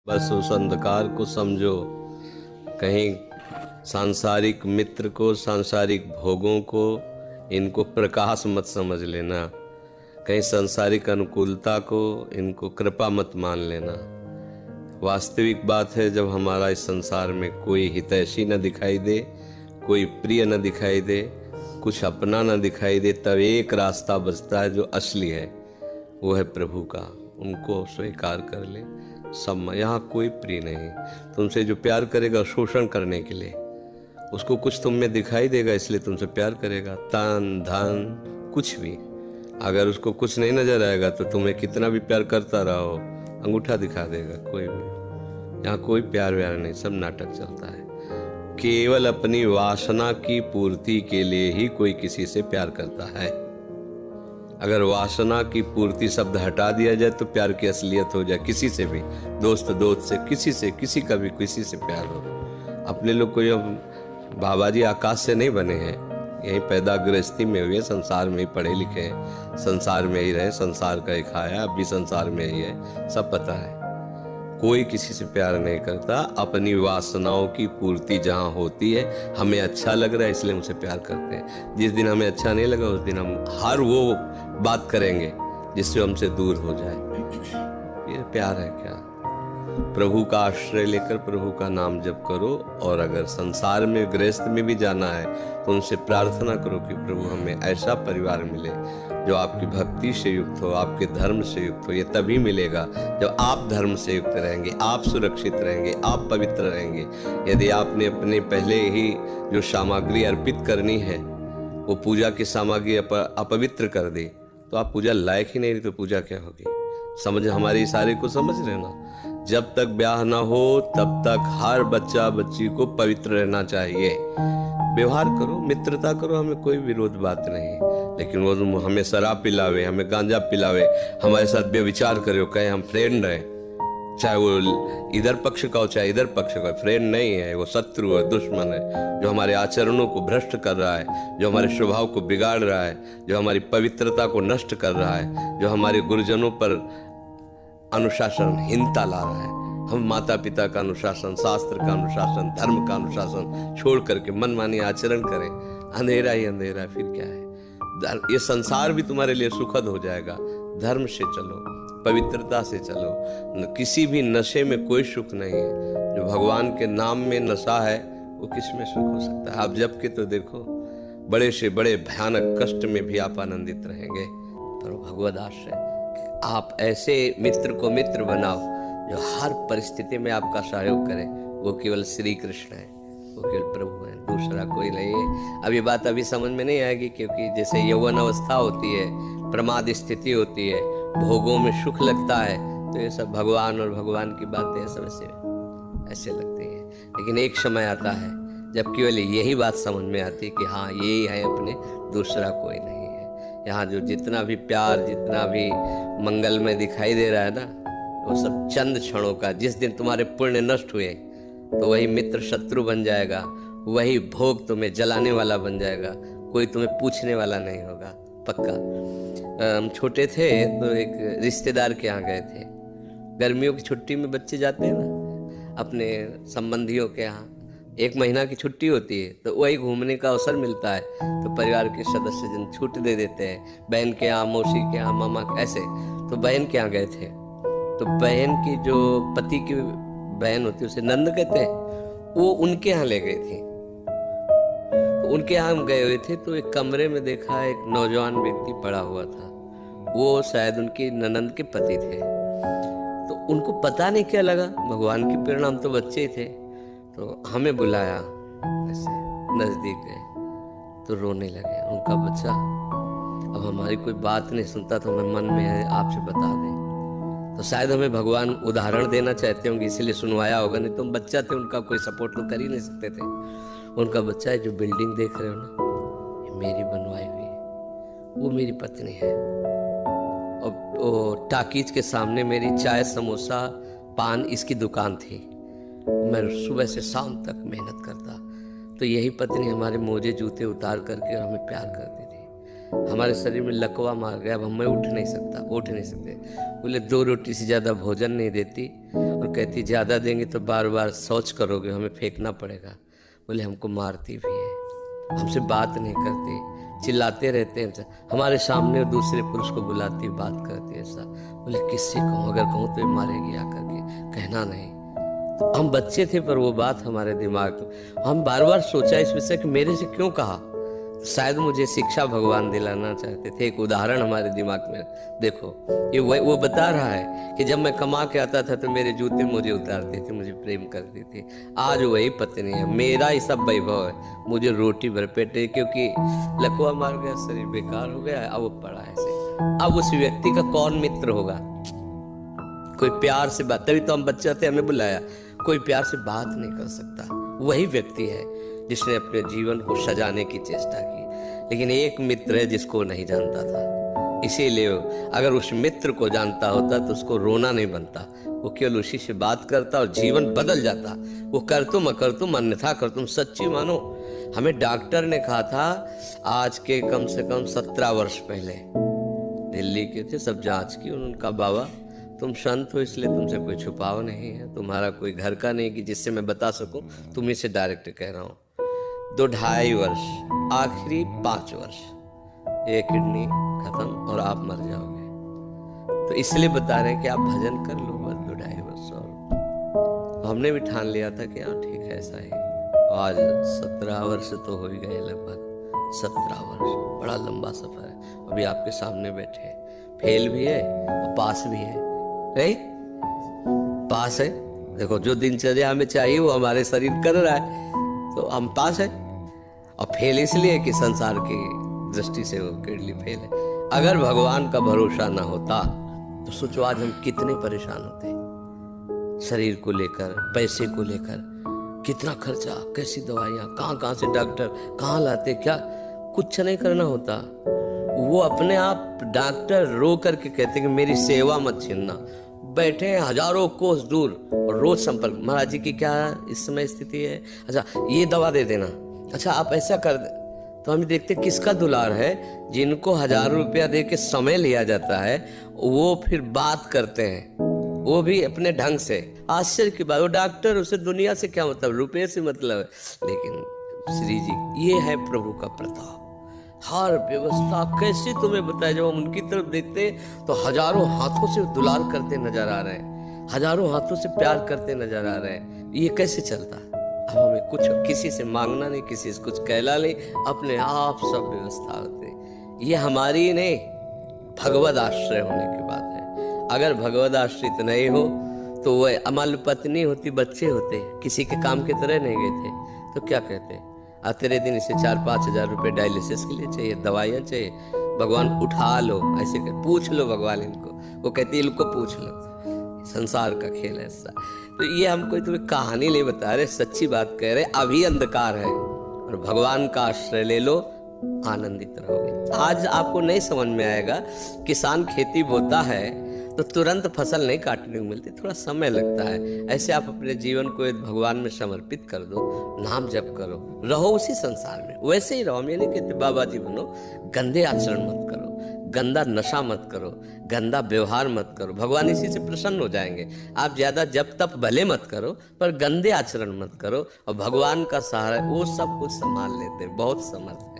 बस उस अंधकार को समझो। कहीं सांसारिक मित्र को, सांसारिक भोगों को, इनको प्रकाश मत समझ लेना। कहीं सांसारिक अनुकूलता को, इनको कृपा मत मान लेना। वास्तविक बात है, जब हमारा इस संसार में कोई हितैषी न दिखाई दे, कोई प्रिय न दिखाई दे, कुछ अपना न दिखाई दे, तब एक रास्ता बचता है जो असली है, वो है प्रभु का। उनको स्वीकार कर ले। सब यहाँ कोई प्रिय नहीं। तुमसे जो प्यार करेगा शोषण करने के लिए, उसको कुछ तुम में दिखाई देगा इसलिए तुमसे प्यार करेगा। तन धन कुछ भी, अगर उसको कुछ नहीं नजर आएगा तो तुम्हें कितना भी प्यार करता रहो, अंगूठा दिखा देगा। कोई भी यहाँ कोई प्यार व्यार नहीं, सब नाटक चलता है। केवल अपनी वासना की पूर्ति के लिए ही कोई किसी से प्यार करता है। अगर वासना की पूर्ति शब्द हटा दिया जाए तो प्यार की असलियत हो जाए। किसी से भी, दोस्त दोस्त से, किसी का भी किसी से प्यार हो। अपने लोग कोई बाबा जी आकाश से नहीं बने हैं, यही पैदा गृहस्थी में हुए, संसार में ही पढ़े लिखे हैं, संसार में ही रहे, संसार का ही खाया, अब भी संसार में ही है, सब पता है। कोई किसी से प्यार नहीं करता। अपनी वासनाओं की पूर्ति जहाँ होती है, हमें अच्छा लग रहा है इसलिए हमसे प्यार करते हैं। जिस दिन हमें अच्छा नहीं लगा उस दिन हम हर वो बात करेंगे जिससे हमसे दूर हो जाए। ये प्यार है क्या? प्रभु का आश्रय लेकर प्रभु का नाम जप करो। और अगर संसार में गृहस्थ में भी जाना है तो उनसे प्रार्थना करो कि प्रभु हमें ऐसा परिवार मिले जो आपकी भक्ति से युक्त हो, आपके धर्म से युक्त हो। ये तभी मिलेगा जब आप धर्म से युक्त रहेंगे, आप सुरक्षित रहेंगे, आप पवित्र रहेंगे। यदि आपने अपने पहले ही जो सामग्री अर्पित करनी है वो पूजा की सामग्री अपवित्र कर दी तो आप पूजा लायक ही नहीं रही, तो पूजा क्या होगी? समझ, हमारे इशारे को समझ लेना। जब तक ब्याह ना हो तब तक हर बच्चा बच्ची को पवित्र रहना चाहिए। व्यवहार करो, मित्रता करो, हमें कोई विरोध बात नहीं। लेकिन वो हमें शराब पिलावे, हमें गांजा पिलावे, हमारे साथ व्यभिचार करे, कहे हम फ्रेंड हैं, चाहे वो इधर पक्ष का हो चाहे इधर पक्ष का, फ्रेंड नहीं है, वो शत्रु है, दुश्मन है, जो हमारे आचरणों को भ्रष्ट कर रहा है, जो हमारे स्वभाव को बिगाड़ रहा है, जो हमारी पवित्रता को नष्ट कर रहा है, जो हमारे गुरुजनों पर अनुशासनहीनता ला रहा है। हम माता पिता का अनुशासन, शास्त्र का अनुशासन, धर्म का अनुशासन छोड़ करके मनमानी आचरण करें, अंधेरा ही अंधेरा, फिर क्या है? ये संसार भी तुम्हारे लिए सुखद हो जाएगा। धर्म से चलो, पवित्रता से चलो। किसी भी नशे में कोई सुख नहीं है। जो भगवान के नाम में नशा है वो किस में सुख हो सकता है? आप जब के तो देखो, बड़े से बड़े भयानक कष्ट में भी आप आनंदित रहेंगे। पर भगवद आश्रय, आप ऐसे मित्र को मित्र बनाओ जो हर परिस्थिति में आपका सहयोग करे। वो केवल श्री कृष्ण है, वो केवल प्रभु है, दूसरा कोई नहीं है। अब ये बात अभी समझ में नहीं आएगी, क्योंकि जैसे यौवन अवस्था होती है, प्रमाद स्थिति होती है, भोगों में सुख लगता है, तो ये सब भगवान और भगवान की बातें सब ऐसे लगती हैं। लेकिन एक समय आता है जब केवल यही बात समझ में आती है कि हाँ यही है अपने, दूसरा कोई नहीं है। यहाँ जो जितना भी प्यार, जितना भी मंगल में दिखाई दे रहा है ना, वो सब चंद क्षणों का। जिस दिन तुम्हारे पुण्य नष्ट हुए तो वही मित्र शत्रु बन जाएगा, वही भोग तुम्हें जलाने वाला बन जाएगा, कोई तुम्हें पूछने वाला नहीं होगा, पक्का। हम छोटे थे तो एक रिश्तेदार के यहाँ गए थे। गर्मियों की छुट्टी में बच्चे जाते हैं ना अपने संबंधियों के यहाँ, 1 महीना की छुट्टी होती है, तो वही घूमने का अवसर मिलता है, तो परिवार के सदस्य जन छूट दे देते हैं। बहन के यहाँ, मौसी के यहाँ, मामा ऐसे। तो बहन के यहाँ गए थे, तो बहन की जो पति की बहन होती है उसे नंद कहते हैं, वो उनके यहाँ ले गई थी। तो उनके यहाँ हम गए हुए थे, तो एक कमरे में देखा एक नौजवान व्यक्ति पड़ा हुआ था। वो शायद उनकी ननंद के पति थे। तो उनको पता नहीं क्या लगा, भगवान की प्रेरणा, हम तो बच्चे ही थे, तो हमें बुलाया, ऐसे नजदीक गए तो रोने लगे। उनका बच्चा अब हमारी कोई बात नहीं सुनता, तो हमें मन में है आपसे बता दें। तो शायद हमें भगवान उदाहरण देना चाहते होंगे, इसलिए सुनवाया होगा, नहीं तो हम बच्चा थे, उनका कोई सपोर्ट तो कर ही नहीं सकते थे। उनका बच्चा है, जो बिल्डिंग देख रहे हो ना, ये मेरी बनवाई हुई है, वो मेरी पत्नी है। और वो टाकीज के सामने मेरी चाय, समोसा, पान इसकी दुकान थी। मैं सुबह से शाम तक मेहनत करता, तो यही पत्नी हमारे मोजे जूते उतार करके हमें प्यार करती थी। हमारे शरीर में लकवा मार गया, अब मैं उठ नहीं सकते। बोले 2 रोटी से ज़्यादा भोजन नहीं देती और कहती ज़्यादा देंगे तो बार बार शौच करोगे, हमें फेंकना पड़ेगा। बोले हमको मारती भी है, हमसे बात नहीं करती, चिल्लाते रहते हैं, हमारे सामने दूसरे पुरुष को बुलाती, बात करती ऐसा। बोले किससे कहूँ, अगर कहूँ तो ये मारेगी आकर के, कहना नहीं। तो हम बच्चे थे पर वो बात हमारे दिमाग में, हम बार बार सोचा इस विषय कि मेरे से क्यों कहा। तो शायद मुझे शिक्षा भगवान दिलाना चाहते थे। एक उदाहरण हमारे दिमाग में, देखो ये वो बता रहा है कि जब मैं कमा के आता था तो मेरे जूते मुझे उतारती थी, मुझे प्रेम करती थी। आज वही पत्नी है, मेरा ही सब वैभव है, मुझे रोटी भर पेटे, क्योंकि लकवा मार गया, शरीर बेकार हो गया, अब वो पड़ा ऐसे। अब उस व्यक्ति का कौन मित्र होगा? कोई प्यार से बात, तभी तो हम बच्चे थे, हमें बुलाया, कोई प्यार से बात नहीं कर सकता। वही व्यक्ति है जिसने अपने जीवन को सजाने की चेष्टा की। लेकिन एक मित्र है जिसको नहीं जानता था, इसीलिए अगर उस मित्र को जानता होता तो उसको रोना नहीं बनता, वो केवल उसी से बात करता और जीवन बदल जाता। वो कर तुम अकर तुम अन्यथा कर तुम, सच्ची मानो। हमें डॉक्टर ने कहा था आज के कम से कम 17 वर्ष पहले, दिल्ली के थे, सब जांच की, उनका बाबा तुम संत हो इसलिए तुमसे कोई छुपाव नहीं है, तुम्हारा कोई घर का नहीं कि जिससे मैं बता सकूं, तुम्ही से डायरेक्ट कह रहा हूँ। 2-2.5 वर्ष, आखिरी 5 वर्ष, ये किडनी खत्म और आप मर जाओगे। तो इसलिए बता रहे हैं कि आप भजन कर लो बस 2-2.5 वर्ष और। हमने भी ठान लिया था कि हाँ ठीक है ऐसा ही। आज 17 वर्ष तो हो ही गए, लगभग 17 वर्ष, बड़ा लंबा सफर है। अभी आपके सामने बैठे, फेल भी है और पास भी है, नहीं पास है। देखो जो दिनचर्या हमें चाहिए वो हमारे शरीर कर रहा है, तो हम पास है। और फेल इसलिए कि संसार की दृष्टि से वो किडनी फेल है। अगर भगवान का भरोसा ना होता तो सोचो आज हम कितने परेशान होते, शरीर को लेकर, पैसे को लेकर, कितना खर्चा, कैसी दवाइयाँ, कहाँ से डॉक्टर कहाँ लाते, क्या कुछ नहीं करना होता। वो अपने आप डॉक्टर रो करके कहते कि मेरी सेवा मत छीनना, बैठे हैं हजारों कोस दूर और रोज संपर्क। महाराज जी की क्या इस समय स्थिति है, अच्छा ये दवा दे देना, अच्छा आप ऐसा कर दे। तो हम देखते किसका दुलार है, जिनको हजारों रुपया दे के समय लिया जाता है, वो फिर बात करते हैं, वो भी अपने ढंग से। आश्चर्य की बात, वो डॉक्टर, उसे दुनिया से क्या मतलब, रुपये से मतलब है। लेकिन श्री जी ये है प्रभु का प्रताप, हर व्यवस्था कैसे तुम्हें बताए। जब हम उनकी तरफ देखते तो हजारों हाथों से दुलार करते नजर आ रहे हैं, हजारों हाथों से प्यार करते नजर आ रहे हैं। ये कैसे चलता? अब हमें कुछ किसी से मांगना नहीं, किसी से कुछ कहला नहीं, अपने आप सब व्यवस्था होते। ये हमारी नहीं, भगवद आश्रय होने की बात है। अगर भगवद आश्रित नहीं हो तो वह अमल पत्नी होती, बच्चे होते, किसी के काम के तरह नहीं गए थे, तो क्या कहते, तेरे दिन इसे 4-5 हजार रुपये डायलिसिस के लिए चाहिए, दवाइयाँ चाहिए, भगवान उठा लो, ऐसे कर पूछ लो भगवान इनको, वो कहती है इनको पूछ लो। संसार का खेल है ऐसा। तो ये हम कोई तुम्हें कहानी नहीं बता रहे, सच्ची बात कह रहे। अभी अंधकार है और भगवान का आश्रय ले लो, आनंदित रहोगे। आज आपको नहीं समझ में आएगा, किसान खेती बोता है तो तुरंत फसल नहीं काटने को मिलती, थोड़ा समय लगता है। ऐसे आप अपने जीवन को भगवान में समर्पित कर दो, नाम जप करो, रहो उसी संसार में, वैसे ही रहो। हम ये नहीं कहते बाबा जी बनो, गंदे आचरण मत करो, गंदा नशा मत करो, गंदा व्यवहार मत करो, भगवान इसी से प्रसन्न हो जाएंगे। आप ज्यादा जप तप भले मत करो पर गंदे आचरण मत करो, और भगवान का सहारा वो सब कुछ संभाल लेते हैं, बहुत समर्थ।